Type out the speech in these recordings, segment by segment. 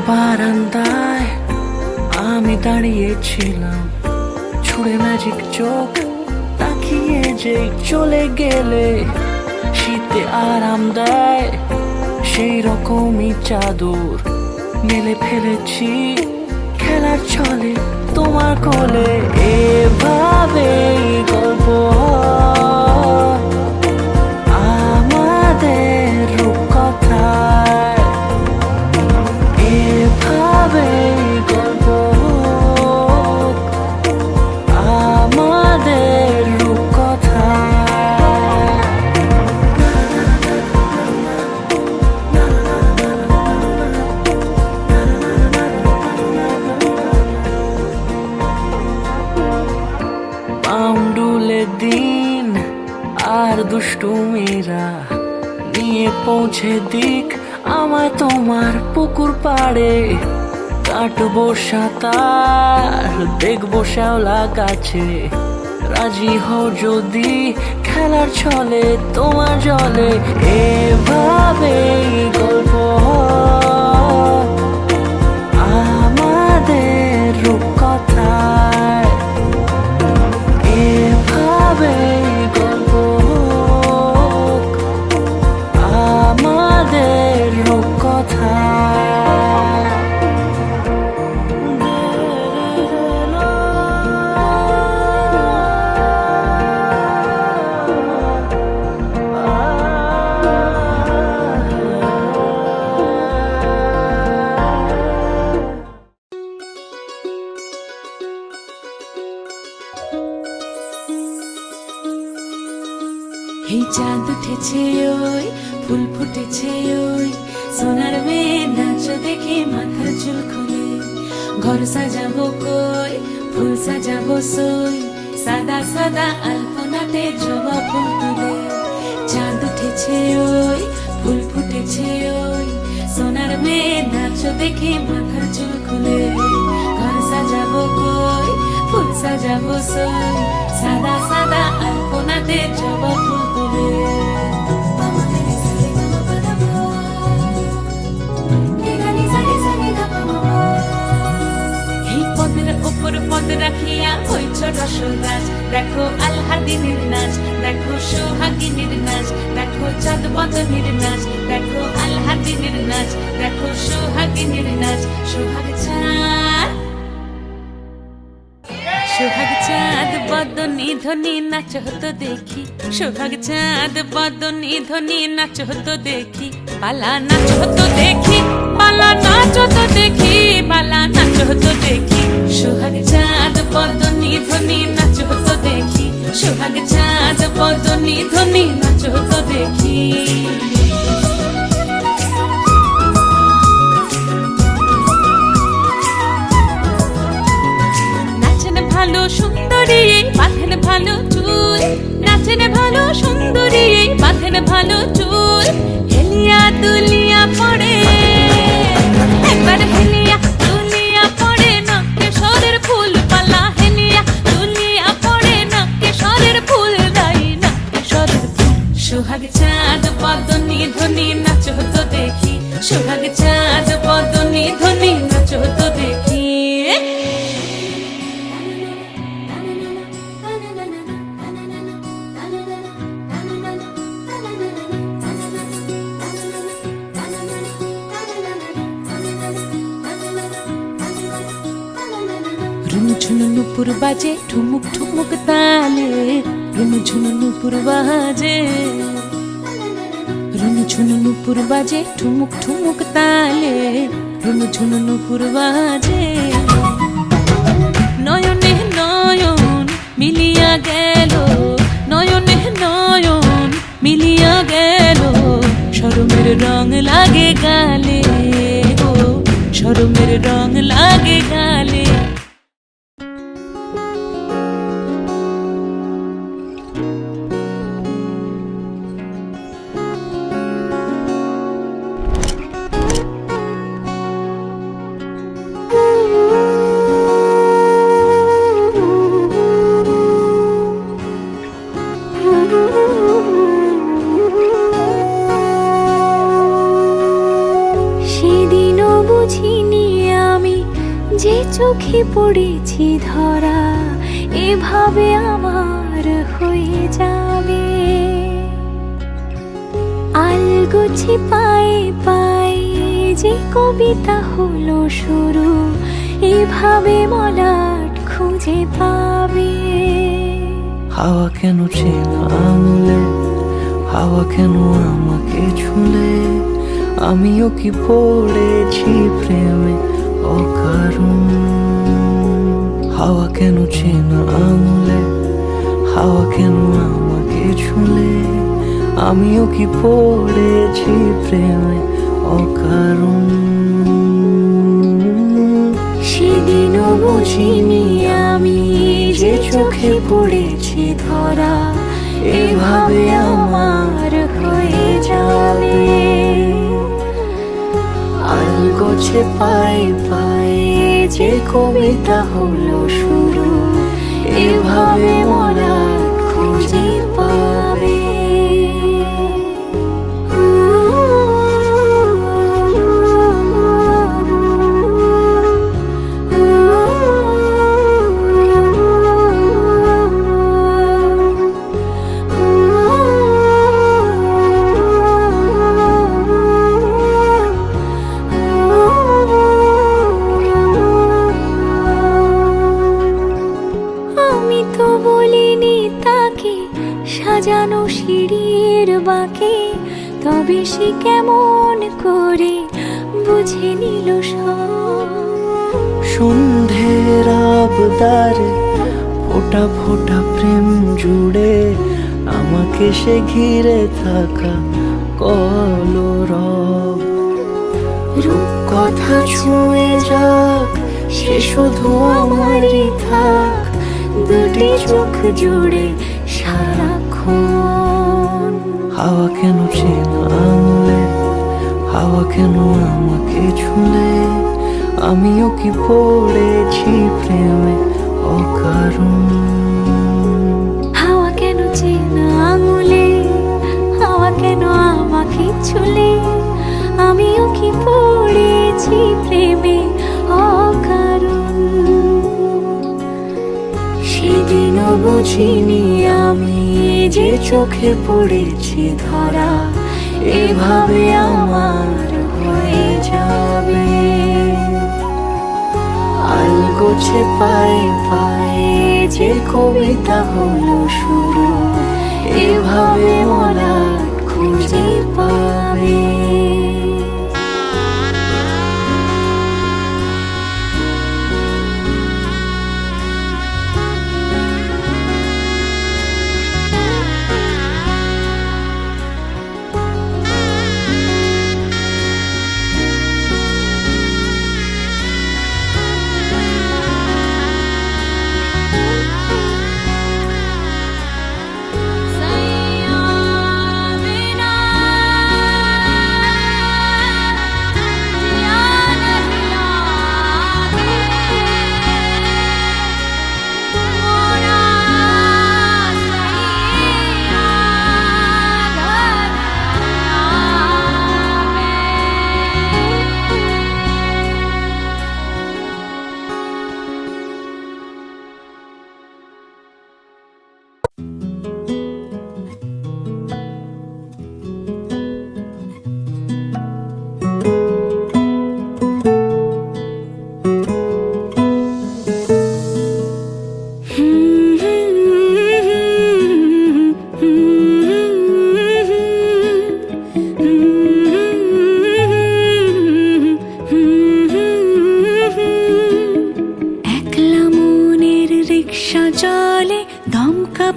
বারান্দায় আমি দাঁড়িয়েছিলাম, ছুড়ে ম্যাজিক চোখ তাকিয়ে যে চলে গেলে শীতে আরাম দেয় সেই রকমই চাদর মেলে ফেলেছি খেলার ছলে তোমার কোলে। এভাবে গল্প আমাদের রূপকথায়, এভাবে গল্প আমাদের রূপকথায়। পাউন্ডুলে দিন আর দুষ্টুমিরা নিয়ে পৌঁছে দিক আমায় তোমার পুকুর পাড়ে। কাটবো সাঁতার, দেখবো শ্যাওলা গাছে, রাজি হও যদি খেলার ছলে তোমার জলে। এভাবে গল্প আমাদের রূপকথায়, এভাবে গল্প আমাদের রূপকথায়। এই চাঁদ উঠেছে ওই, ফুল ফুটেছে ওই, সোনার মেয়ে নাচ দেখে মাথার চুল খুলে। ঘর সাজাবো কই, ফুল সাজাবো সই, সাদা সাদা আলপনাতে জবা ফুল তুলে। চাঁদ উঠেছে ওই, ফুল ফুটেছে ওই, সোনার মেয়ে নাচ দেখে মাথার চুল খুলে। ঘর সাজাবো কই, ফুল সাজাবো সই, সাদা সাদা আলপনাতে জবা ফুল তুলে। এই পদের উপর পদ রাখিয়া হইছ রসরাজ, দেখো আলহাদিনের নাচ, দেখো সোহাগিনীর নাচ, দেখো চাঁদ বদনের নাচ, দেখো আলহাদিনের নাচ, দেখো সোহাগিনীর নাচ। সোহাগ চাঁদ, সোহাগ চাঁদ বদনি ধ্বনি নাচ হতো দেখি, সোহাগ চাঁদ বদনি ধ্বনি নাচ হতো দেখি। পালা নাচ হতো দেখি, পালা নাচ হতো দেখি, পালা নাচ হতো দেখি। সোহাগ চাঁদ বদনি ধ্বনি নাচ হতো দেখি, সোহাগ চাঁদ বদনি ধ্বনি নাচ হতো দেখি। ভালো সুন্দরী বাঁধেন ভালো চুল, নাচেন ভালো সুন্দরী বাঁধেন ভালো চুল। হেলিয়া দুলিয়া পড়ে, একবার হেলিয়া দুলিয়া পড়ে নকেশ্বরের ফুল পালা। হেলিয়া দুলিয়া পড়ে নকেশ্বরের ফুল দাই নকেশ্বরের ফুল। সোহাগ চাঁদ বদনি ধ্বনি নাচ হতো দেখি, সোহাগ চাঁদ বদনি ধ্বনি নাচ হতো দেখি। ঝুনু নুপুর বাজে ঠুমুক ঠুমুক তালে, রুনু ঝুনু নুপুর বাজে, রুনু ঝুনু নুপুর বাজে ঠুমুক ঠুমুক তালে, রুনু ঝুনু নুপুর বাজে। নয়নে নয়ন মিলিয়া গেল, নয়নে নয়ন মিলিয়া গেল, শরমের রং লাগে গালে গো, শরমের রং লাগে গালে। সেদিনও বুঝিনি গুছি পড়েছি ধরা, এভাবে আমার হয়ে যাবে। আলগোছি পায়ে পায়ে যে কবিতা হলো শুরু, এভাবে মলাট খুঁজে পাবে। হাওয়া কেন চেনা আঙুলে, হাওয়া কেন আমাকে ছুলে, আমিও কি পড়েছি প্রেমে অকারণ। হাওয়া কেন চেনা আঙুলে, হাওয়া কেন আমাকে ছুলে, আমিও কি পড়েছি প্রেমে অকারণ। সেদিনও বুঝিনি আমি যে চোখে পড়েছি ধরা, এভাবে আমার হয়ে যাবে। আলগোছে পায়ে পায়ে যে কবিতা হলো শুরু, এভাবে মোরা খুঁজে পাবে। সাজানো সিঁড়ির বাঁকে, তবে সে কেমন করে বুঝে নিল সব। সন্ধ্যের আবদারে ফোঁটা ফোঁটা প্রেম জুড়ে, আমাকে সে ঘিরে থাকা কলরব। রূপকথা ছুঁয়ে যাক, সে শুধু আমারই থাক, দুটি চোখ জুড়ে সারাক্ষণ। হাওয়া কেন চেনা আঙুলে, হাওয়া কেন আমাকে ছুলে, আমিও কি পড়েছি প্রেমে অকারণ। হাওয়া কেন চেনা আঙুলে, হাওয়া কেন আমাকে ছুলে, আমিও কি পড়েছি প্রেমে অকারণ। সেদিনও বুঝিনি আমি যে চোখে পড়েছি ধরা, এভাবে আমার হয়ে যাবে। আলগোছে পায়ে পায়ে যে কবিতা হলো শুরু, এভাবে মোরা খুঁজে পাবে।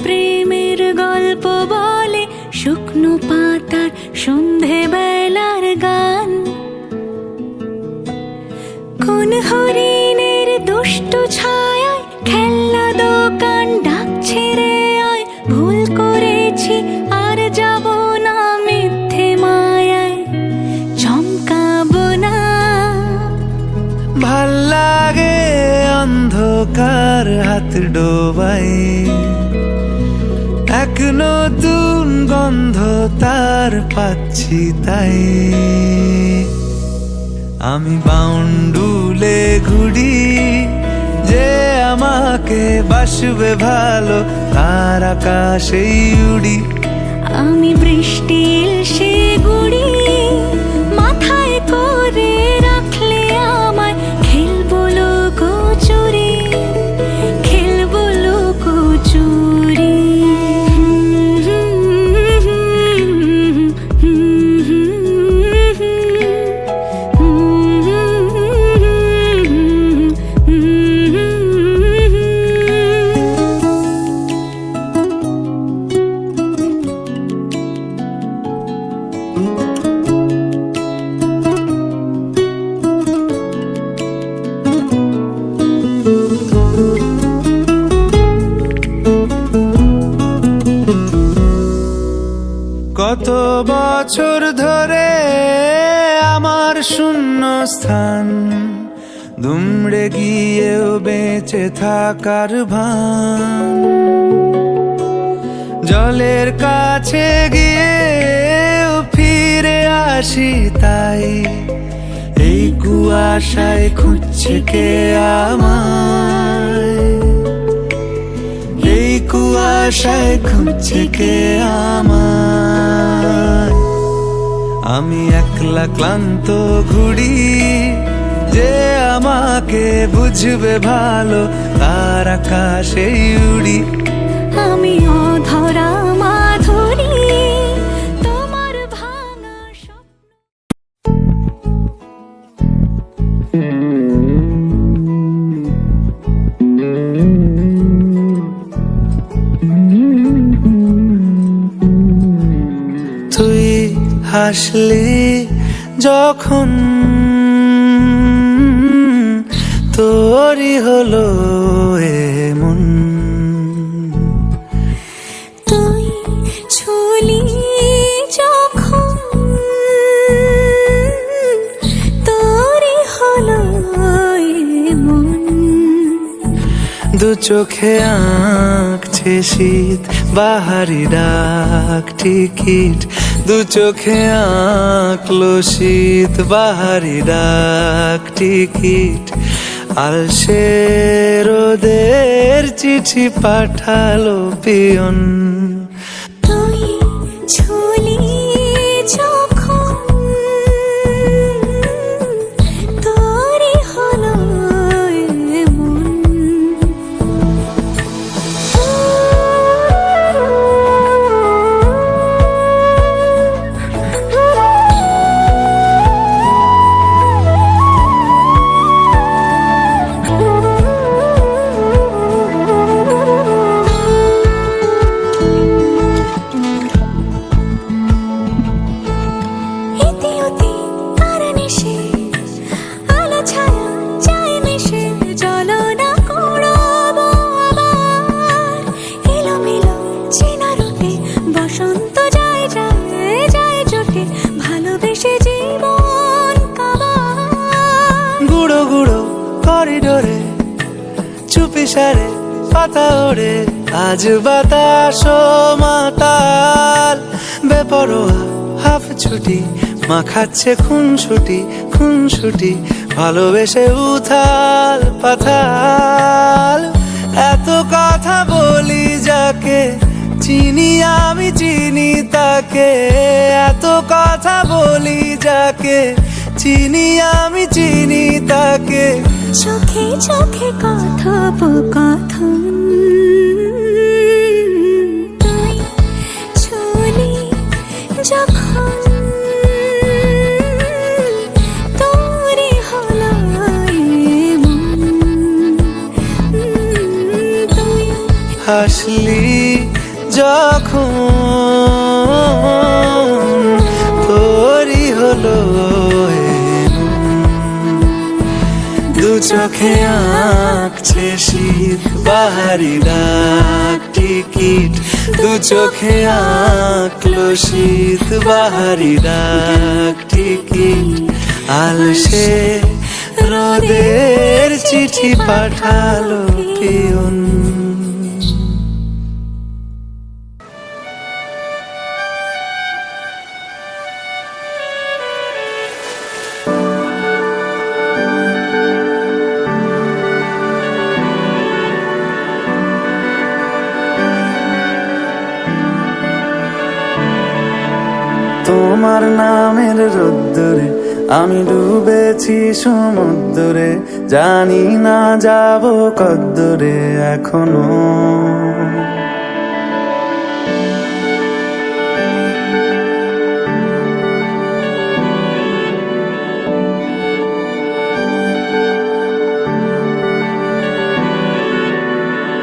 প্রেমের গল্প বলে, শুকনো পাতার সন্ধে বেলার গান। কোন হরিণের দুষ্ট ছায়ায় খেলনা দোকান ডাকছে রে আয়, ভুল করেছি আর যাব না মিথ্যে মায়ায়, চমকাবো না। ভাল লাগে অন্ধকার হাত ডোবাই, এক নতুন গন্ধ তার পাচ্ছি তাই। আমি বাউন্ডুলে ঘুরি আমাকে বাসবে ভালো তার আকাশেই উড়ি। আমি বৃষ্টি এসে গুড়ি মাথায় করে রাখলে আমায় খেলবো লুকোচুরি, খেলবো লুকোচুরি। কত বছর ধরে আমার শূন্য স্থান দুমড়ে গিয়েও বেঁচে থাকার ভান। জলের কাছে গিয়েও ফিরে আসি তাই, এই কুয়াশায় খুঁজছে কে আমায়, এই কুয়াশায় খুঁজছে কে আমায়। আমি একলা ক্লান্ত ঘুড়ি, যে আমাকে বুঝবে ভালো তার আকাশেই উড়ি। আমি অধরা মাধুরী তোমার ভাঙা স্বপ্ন। তুই হাসলি যখন তোরই হলো এমন, তুই ছুলি যখন তোরই হলো এমন। দু চোখে আঁকছে শীত বাহারি ডাক টিকিট, দু চোখে আঁকলো শীত বাহারি ডাক টিকিট। আলসে রোদের চিঠি পাঠালো পিয়ন, তুই ছুলি যখন তোরই হলো এমন। করিডোরে চুপি সারে পাতা ওড়ে, আজ বাতাস মাতাল বেপরোয়া হাফ ছুটি, মাখাচ্ছে খুন ছুটি ভালোবেসে উথাল পাথাল। এত কথা বলি যাকে চিনি আমি চিনি তাকে, এত কথা বলি যাকে চিনি আমি চিনি তাকে। চোখে চোখে কথোপকথন, তুই ছুলি যখন তোরই হলো এমন। তুই হাসলি যখন তোরই হলো দু চোখে আঁকছে শীত বাহারি ডাক টিকিট, দু চোখে আঁকলো শীত বাহারি ডাক টিকিট। আলসে রোদের চিঠি পাঠালো পিয়ন। তোমার নামের রোদ্দুরে আমি ডুবেছি সমুদ্রে, জানি না যাব কদ্দুরে এখনো।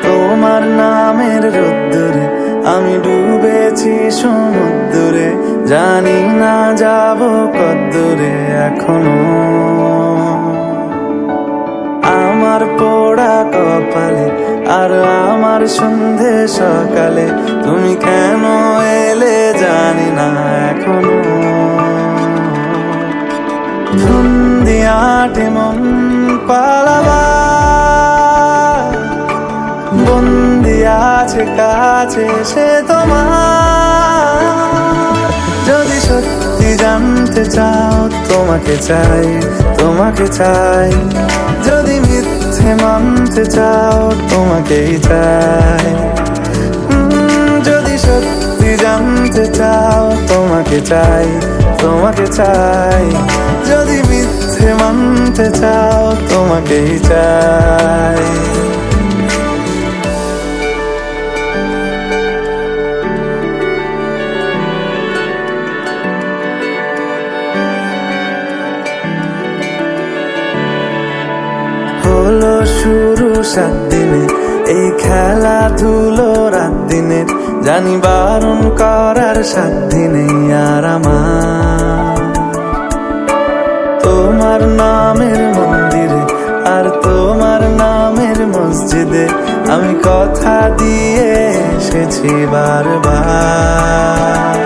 তোমার নামের রোদ্দুরে আমি ডুবেছি সমুদ্রে, জানি না যাব কদ্দুরে এখনো। আমার পোড়া কপালে আর আমার সন্ধে সকালে তুমি কেন এলে জানি না এখনো। ধুন্দিয়াটে মন পালাবা বন্দি আছে কাছে সে তোমার। যদি সত্যি জানতে চাও তোমাকে চাই, তোমাকে চাই। যদি মিথ্যে মানতে চাও তোমাকেই চাই। যদি সত্যি জানতে চাও তোমাকে চাই, তোমাকে চাই। যদি মিথ্যে মানতে চাও তোমাকেই চাই। হলো শুরু 7 দিনে এই খেলাধুলো রাত দিনের, জানি বারণ করার সাধ্য নেই আর আমার। তোমার নামের মন্দিরে আর তোমার নামের মসজিদে আমি কথা দিয়ে এসেছি বারবার।